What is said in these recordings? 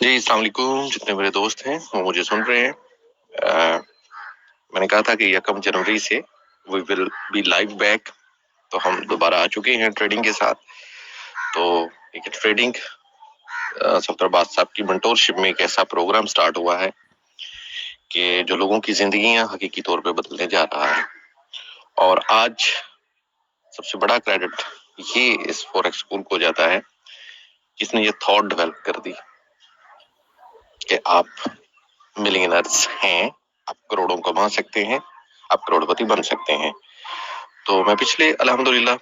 جی السلام علیکم، جتنے میرے دوست ہیں وہ مجھے سن رہے ہیں. میں نے کہا تھا کہ 1 جنوری سے وی ول بی لائیو بیک. تو ہم دوبارہ آ چکے ہیں ٹریڈنگ کے ساتھ. تو ایک ٹریڈنگ صفدر عباس صاحب کی منٹورشپ میں ایک ایسا پروگرام سٹارٹ ہوا ہے کہ جو لوگوں کی زندگیاں حقیقی طور پہ بدلنے جا رہا ہے. اور آج سب سے بڑا کریڈٹ یہ اس فوریکس اسکول کو جاتا ہے جس نے یہ تھاٹ ڈیولپ کر دی کہ آپ ملینئرز ہیں، آپ کروڑوں کما سکتے ہیں، آپ کروڑپتی بن سکتے ہیں. تو میں پچھلے الحمدللہ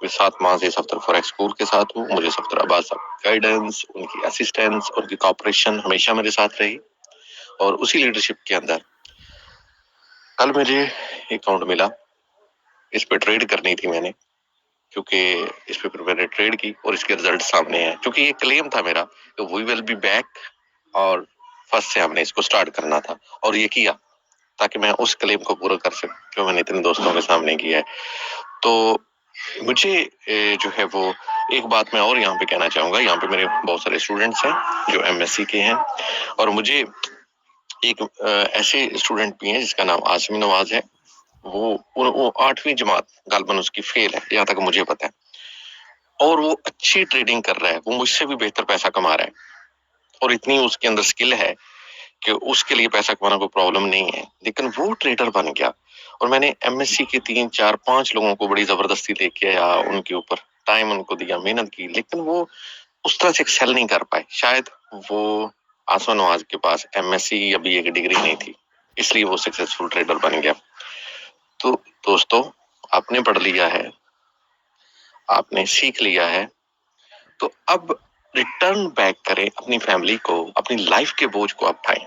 7 ماہ سے سفدر فوریکس اسکول کے ساتھ ہوں. مجھے سفدر عباس صاحب کی گائیڈنس، ان کی اسسٹنس، ان کی کوآپریشن ہمیشہ میرے ساتھ رہی. اور اسی لیڈرشپ کے اندر کل مجھے ایک اکاؤنٹ ملا، اس پہ ٹریڈ کرنی تھی میں نے، کیونکہ اس پہ میں نے ٹریڈ کی اور اس کے رزلٹ سامنے ہیں. کیونکہ یہ کلیم تھا میرا کہ وی ول بی بیک، اور فرسٹ سے ہم نے اس کو سٹارٹ کرنا تھا اور یہ کیا تاکہ میں اس کلیم کو پورا کر سکوں جو میں نے اتنے دوستوں کے سامنے کیا ہے. تو مجھے جو ہے وہ ایک بات میں اور یہاں پہ کہنا چاہوں گا. یہاں پہ میرے بہت سارے اسٹوڈنٹس ہیں جو ایم ایس سی کے ہیں، اور مجھے ایک ایسے اسٹوڈنٹ بھی ہیں جس کا نام عاصم نواز ہے. وہ 8ویں جماعت غالباً اس کی فیل ہے جہاں تک مجھے پتا ہے، اور وہ اچھی ٹریڈنگ کر رہا ہے. وہ مجھ سے بھی بہتر پیسہ کما رہا ہے اور اتنی اس کے اندر سکل ہے کہ اس کے لیے پیسہ کمانا کوئی پرابلم نہیں ہے. لیکن وہ ٹریڈر بن گیا، اور میں نے ایم ایس سی کے 3 4 5 لوگوں کو بڑی زبردستی لے کے آیا، ان کے اوپر ٹائم ان کو دیا، محنت کی، لیکن وہ اس طرح سے ایکسل نہیں کر پائے. شاید وہ آسم نواز کے پاس ایم ایس سی یا بی اے کی ڈگری نہیں تھی، اس لیے وہ سکسیسفل ٹریڈر بن گیا. تو دوستو، آپ نے پڑھ لیا ہے، آپ نے سیکھ لیا ہے، تو اب ریٹرن بیک کریں اپنی فیملی کو، اپنی لائف کے بوجھ کو اٹھائیں،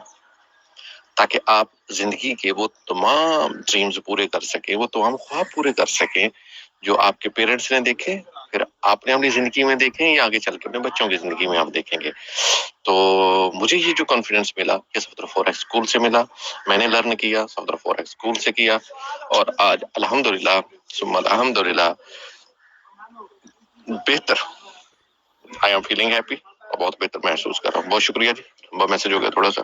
تاکہ آپ زندگی کے وہ تمام ڈریمز پورے کر سکیں، وہ تمام خواب پورے کر سکیں جو آپ کے پیرنٹس نے دیکھے، پھر آپ نے اپنی زندگی میں دیکھیں، یا آگے چل کے اپنے بچوں کی زندگی میں آپ دیکھیں گے. تو مجھے یہ جو کانفیڈنس ملا یہ سفدر فوریکس اسکول سے ملا. میں نے لرن کیا، سفدر فوریکس اسکول سے کیا، اور آج الحمدللہ ثم الحمدللہ بہتر، آئی ایم فیلنگ ہیپی، اور بہت بہتر محسوس کر رہا ہوں. بہت شکریہ جی. میسج ہو گیا تھوڑا سا.